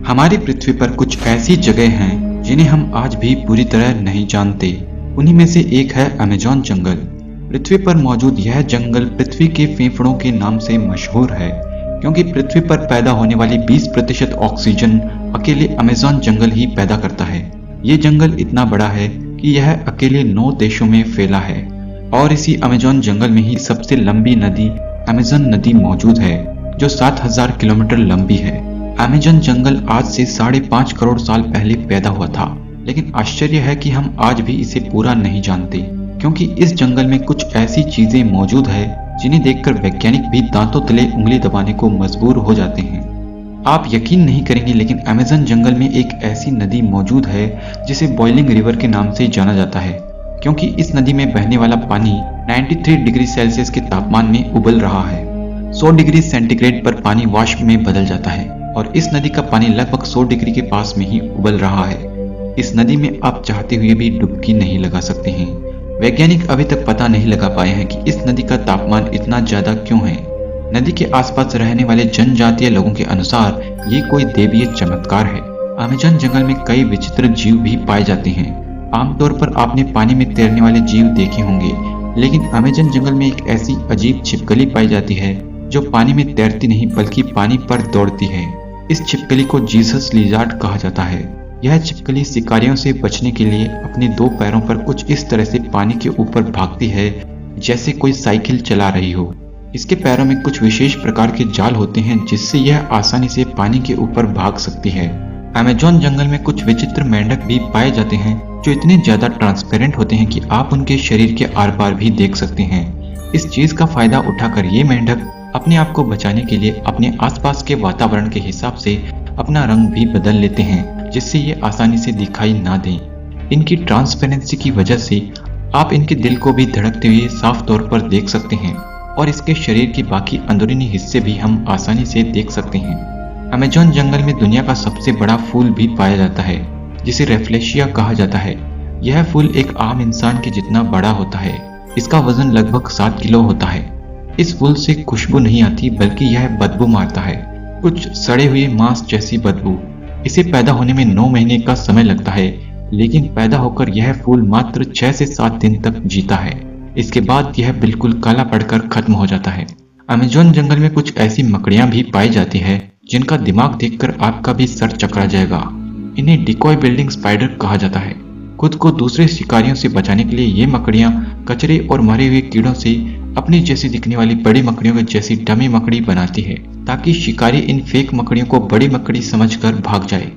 हमारी पृथ्वी पर कुछ ऐसी जगह हैं जिन्हें हम आज भी पूरी तरह नहीं जानते। उन्हीं में से एक है अमेज़न जंगल। पृथ्वी पर मौजूद यह जंगल पृथ्वी के फेफड़ों के नाम से मशहूर है, क्योंकि पृथ्वी पर पैदा होने वाली 20% ऑक्सीजन अकेले अमेज़न जंगल ही पैदा करता है। ये जंगल इतना बड़ा है कि यह अकेले 9 देशों में फैला है और इसी अमेज़न जंगल में ही सबसे लंबी नदी अमेज़न नदी मौजूद है, जो 7000 किलोमीटर लंबी है। अमेज़न जंगल आज से 5.5 करोड़ साल पहले पैदा हुआ था, लेकिन आश्चर्य है कि हम आज भी इसे पूरा नहीं जानते, क्योंकि इस जंगल में कुछ ऐसी चीजें मौजूद है जिन्हें देखकर वैज्ञानिक भी दांतों तले उंगली दबाने को मजबूर हो जाते हैं। आप यकीन नहीं करेंगे, लेकिन अमेज़न जंगल में एक ऐसी नदी मौजूद है जिसे बॉइलिंग रिवर के नाम से जाना जाता है, क्योंकि इस नदी में बहने वाला पानी 93 डिग्री सेल्सियस के तापमान में उबल रहा है। 100 डिग्री सेंटीग्रेड पर पानी वाष्प में बदल जाता है और इस नदी का पानी लगभग 100 डिग्री के पास में ही उबल रहा है। इस नदी में आप चाहते हुए भी डुबकी नहीं लगा सकते हैं। वैज्ञानिक अभी तक पता नहीं लगा पाए हैं कि इस नदी का तापमान इतना ज्यादा क्यों है। नदी के आसपास रहने वाले जनजातीय लोगों के अनुसार ये कोई दैवीय चमत्कार है। अमेज़न जंगल में कई विचित्र जीव भी पाए जाते हैं। आमतौर पर आपने पानी में तैरने वाले जीव देखे होंगे, लेकिन अमेज़न जंगल में एक ऐसी अजीब छिपकली पाई जाती है जो पानी में तैरती नहीं बल्कि पानी पर दौड़ती है। इस छिपकली को जीसस लिजार्ड कहा जाता है। यह छिपकली शिकारियों से बचने के लिए अपने 2 पैरों पर कुछ इस तरह से पानी के ऊपर भागती है जैसे कोई साइकिल चला रही हो। इसके पैरों में कुछ विशेष प्रकार के जाल होते हैं जिससे यह आसानी से पानी के ऊपर भाग सकती है। अमेज़न जंगल में कुछ विचित्र मेंढक भी पाए जाते हैं जो इतने ज्यादा ट्रांसपेरेंट होते हैं कि आप उनके शरीर के आर पार भी देख सकते हैं। इस चीज का फायदा उठाकर ये मेंढक अपने आप को बचाने के लिए अपने आसपास के वातावरण के हिसाब से अपना रंग भी बदल लेते हैं, जिससे ये आसानी से दिखाई ना दें। इनकी ट्रांसपेरेंसी की वजह से आप इनके दिल को भी धड़कते हुए साफ तौर पर देख सकते हैं और इसके शरीर के बाकी अंदरूनी हिस्से भी हम आसानी से देख सकते हैं। अमेज़न जंगल में दुनिया का सबसे बड़ा फूल भी पाया जाता है, जिसे रेफ्लेशिया कहा जाता है। यह फूल एक आम इंसान के जितना बड़ा होता है। इसका वजन लगभग 7 किलो होता है। इस फूल से खुशबू नहीं आती, बल्कि यह बदबू मारता है, कुछ सड़े हुए मांस जैसी बदबू। इसे पैदा होने में 9 महीने का समय लगता है, लेकिन पैदा होकर यह फूल मात्र 6 से 7 दिन तक जीता है। इसके बाद यह बिल्कुल काला पड़कर खत्म हो जाता है। अमेज़न जंगल में कुछ ऐसी मकड़ियां भी पाई जाती है जिनका दिमाग देखकर आपका भी सर चकरा जाएगा। इन्हें डिकॉय बिल्डिंग स्पाइडर कहा जाता है। खुद को दूसरे शिकारियों से बचाने के लिए ये मकड़ियां कचरे और मरे हुए कीड़ों से अपनी जैसी दिखने वाली बड़ी मकड़ियों की जैसी डमी मकड़ी बनाती है, ताकि शिकारी इन फेक मकड़ियों को बड़ी मकड़ी समझकर भाग जाए।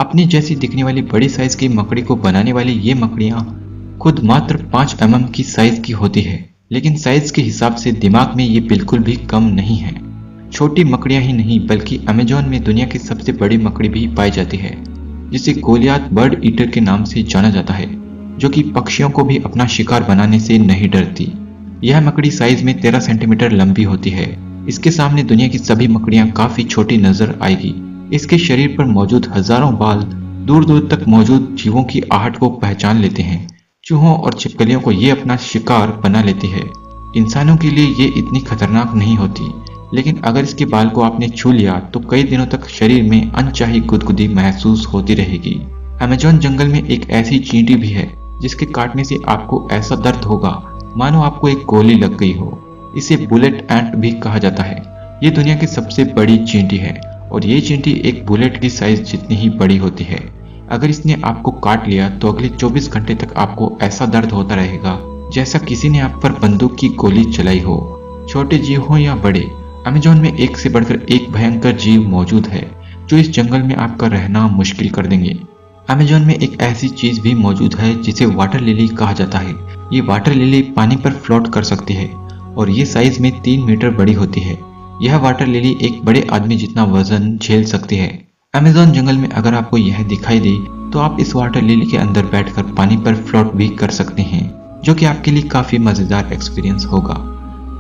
अपनी जैसी दिखने वाली बड़ी साइज की मकड़ी को बनाने वाली ये मकड़ियां खुद मात्र 5 mm की साइज की होती है, लेकिन साइज के हिसाब से दिमाग में ये बिल्कुल भी कम नहीं है। छोटी मकड़ियां ही नहीं, बल्कि अमेज़न में दुनिया की सबसे बड़ी मकड़ी भी पाई जाती है, जिसे गोलियात बर्ड ईटर के नाम से जाना जाता है, जो कि पक्षियों को भी अपना शिकार बनाने से नहीं डरती। यह मकड़ी साइज में 13 सेंटीमीटर लंबी होती है। इसके सामने दुनिया की सभी मकड़ियां काफी छोटी नजर आएगी। इसके शरीर पर मौजूद हजारों बाल दूर दूर तक मौजूद जीवों की आहट को पहचान लेते हैं। चूहों और छिपकलियों को ये अपना शिकार बना लेती है। इंसानों के लिए ये इतनी खतरनाक नहीं होती, लेकिन अगर इसके बाल को आपने छू लिया तो कई दिनों तक शरीर में अनचाही गुदगुदी महसूस होती रहेगी। अमेज़न जंगल में एक ऐसी चींटी भी है जिसके काटने से आपको ऐसा दर्द होगा मानो आपको एक गोली लग गई हो। इसे बुलेट एंट भी कहा जाता है। ये दुनिया की सबसे बड़ी चींटी है और ये चींटी एक बुलेट की साइज जितनी ही बड़ी होती है। अगर इसने आपको काट लिया तो अगले 24 घंटे तक आपको ऐसा दर्द होता रहेगा जैसा किसी ने आप पर बंदूक की गोली चलाई हो। छोटे जीव हो या बड़े, अमेज़न में एक से बढ़कर एक भयंकर जीव मौजूद है जो इस जंगल में आपका रहना मुश्किल कर देंगे। अमेज़न में एक ऐसी चीज भी मौजूद है जिसे वाटर लिली कहा जाता है। ये वाटर लिली पानी पर फ्लोट कर सकती है और ये साइज में 3 मीटर बड़ी होती है। यह वाटर लिली एक बड़े आदमी जितना वजन झेल सकती है। अमेज़न जंगल में अगर आपको यह दिखाई दे तो आप इस वाटर लिली के अंदर बैठकर पानी पर फ्लोट भी कर सकते हैं, जो कि आपके लिए काफी मजेदार एक्सपीरियंस होगा।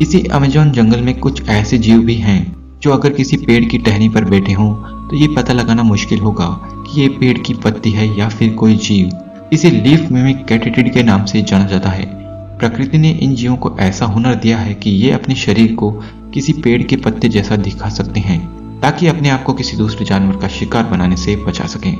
इसी अमेज़न जंगल में कुछ ऐसे जीव भी हैं जो अगर किसी पेड़ की टहनी पर बैठे हों तो ये पता लगाना मुश्किल होगा कि ये पेड़ की पत्ती है या फिर कोई जीव। इसे लीफ मिमिक कैटेटिड के नाम से जाना जाता है। प्रकृति ने इन जीवों को ऐसा हुनर दिया है कि ये अपने शरीर को किसी पेड़ के पत्ते जैसा दिखा सकते हैं। ताकि अपने आप को किसी दूसरे जानवर का शिकार बनाने से बचा सकें।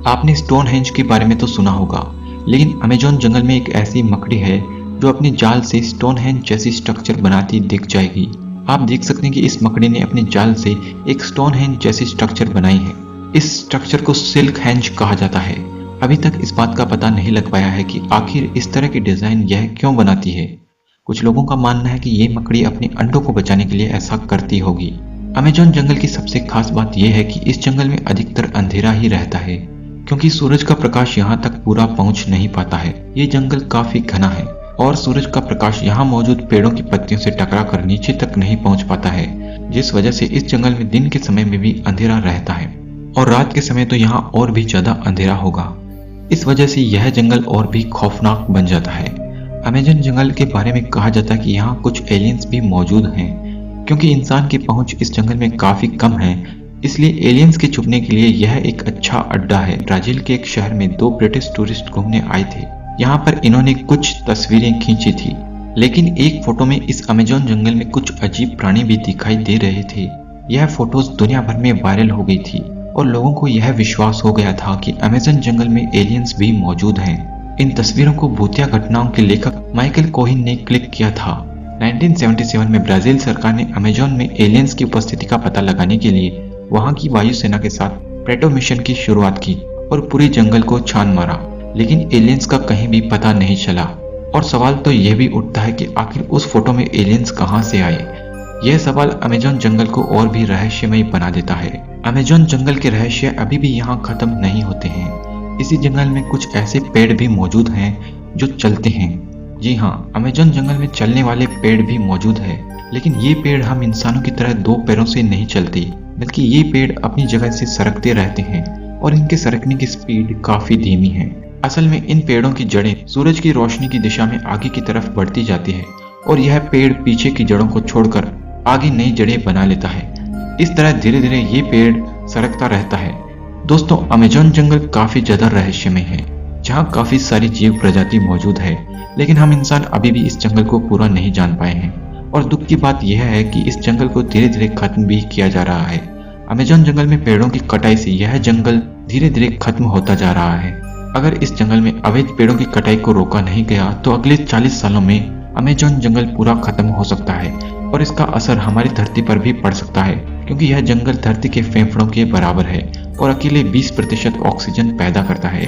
आपने स्टोनहेंज के बारे में तो सुना होगा, लेकिन अमेज़न जंगल में एक ऐसी मकड़ी है जो अपने जाल से स्टोनहेंज जैसी स्ट्रक्चर बनाती दिख जाएगी। आप देख सकते हैं कि इस मकड़ी ने अपने जाल से एक स्टोनहेंज जैसी स्ट्रक्चर बनाई है। इस स्ट्रक्चर को सिल्कहेंज कहा जाता है। अभी तक इस बात का पता नहीं लग पाया है कि आखिर इस तरह की डिजाइन यह क्यों बनाती है। कुछ लोगों का मानना है कि ये मकड़ी अपने अंडों को बचाने के लिए ऐसा करती होगी। अमेज़न जंगल की सबसे खास बात यह है कि इस जंगल में अधिकतर अंधेरा ही रहता है, क्योंकि सूरज का प्रकाश यहाँ तक पूरा पहुँच नहीं पाता है। ये जंगल काफी घना है और सूरज का प्रकाश यहाँ मौजूद पेड़ों की पत्तियों से टकरा कर नीचे तक नहीं पहुँच पाता है, जिस वजह से इस जंगल में दिन के समय में भी अंधेरा रहता है और रात के समय तो यहाँ और भी ज्यादा अंधेरा होगा। इस वजह से यह जंगल और भी खौफनाक बन जाता है। अमेज़न जंगल के बारे में कहा जाता है कि यहाँ कुछ एलियंस भी मौजूद हैं। क्योंकि इंसान की पहुंच इस जंगल में काफी कम है, इसलिए एलियंस के छुपने के लिए यह एक अच्छा अड्डा है। ब्राजील के एक शहर में 2 ब्रिटिश टूरिस्ट घूमने आए थे। यहाँ पर इन्होंने कुछ तस्वीरें खींची थी, लेकिन एक फोटो में इस अमेज़न जंगल में कुछ अजीब प्राणी भी दिखाई दे रहे थे। यह फोटोज दुनिया भर में वायरल हो गई थी और लोगों को यह विश्वास हो गया था कि अमेज़न जंगल में एलियंस भी मौजूद हैं। इन तस्वीरों को भूतिया घटनाओं के लेखक माइकल कोहिन ने क्लिक किया था। 1977 में ब्राजील सरकार ने अमेज़न में एलियंस की उपस्थिति का पता लगाने के लिए वहां की वायुसेना के साथ प्रेटो मिशन की शुरुआत की और पूरे जंगल को छान मारा, लेकिन एलियंस का कहीं भी पता नहीं चला। और सवाल तो यह भी उठता है कि आखिर उस फोटो में एलियंस कहां से आए। यह सवाल अमेज़न जंगल को और भी रहस्यमय बना देता है। अमेज़न जंगल के रहस्य अभी भी यहाँ खत्म नहीं होते हैं। इसी जंगल में कुछ ऐसे पेड़ भी मौजूद हैं जो चलते हैं। जी हाँ, अमेज़न जंगल में चलने वाले पेड़ भी मौजूद है, लेकिन ये पेड़ हम इंसानों की तरह 2 पैरों से नहीं चलते, बल्कि ये पेड़ अपनी जगह से सरकते रहते हैं और इनके सरकने की स्पीड काफी धीमी है। असल में इन पेड़ों की जड़ें सूरज की रोशनी की दिशा में आगे की तरफ बढ़ती जाती है और यह पेड़ पीछे की जड़ों को छोड़कर आगे नई जड़ें बना लेता है। इस तरह धीरे धीरे ये पेड़ सरकता रहता है। दोस्तों, अमेज़न जंगल काफी ज्यादा रहस्यमय है, जहाँ काफी सारी जीव प्रजाति मौजूद है, लेकिन हम इंसान अभी भी इस जंगल को पूरा नहीं जान पाए हैं। और दुख की बात यह है कि इस जंगल को धीरे धीरे खत्म भी किया जा रहा है। अमेज़न जंगल में पेड़ों की कटाई से यह जंगल धीरे धीरे खत्म होता जा रहा है। अगर इस जंगल में अवैध पेड़ों की कटाई को रोका नहीं गया तो अगले 40 सालों में अमेज़न जंगल पूरा खत्म हो सकता है और इसका असर हमारी धरती पर भी पड़ सकता है, क्योंकि यह जंगल धरती के फेफड़ों के बराबर है और अकेले 20% ऑक्सीजन पैदा करता है।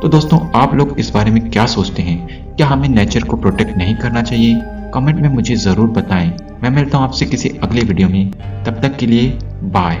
तो दोस्तों, आप लोग इस बारे में क्या सोचते हैं? क्या हमें नेचर को प्रोटेक्ट नहीं करना चाहिए? कमेंट में मुझे जरूर बताएं। मैं मिलता हूं आपसे किसी अगले वीडियो में। तब तक के लिए बाय।